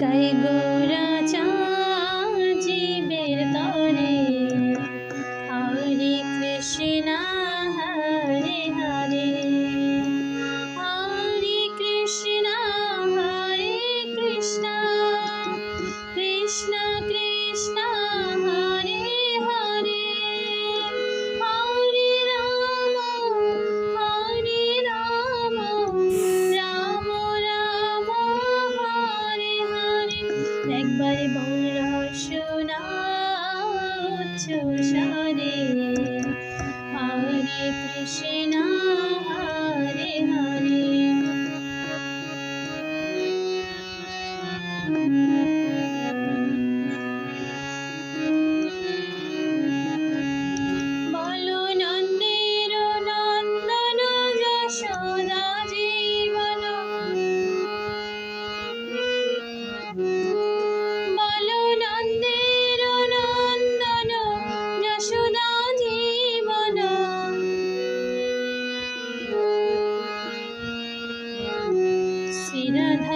গাই গোরা চা জীবের তরে, হরে কৃষ্ণ হরে হরে, হরে কৃষ্ণ হরে কৃষ্ণ, কৃষ্ণ কৃষ্ণ হরে হরে, হরে রাম রাম রাম হরে হরে। একবার বল শোনা উচ্চ স্বরে, হরে কৃষ্ণ হরে হরে। বলো নন্দের নন্দন যশোদা জীবন, বলো নন্দের নন্দন যশোদা জীবন, শ্রী রাধা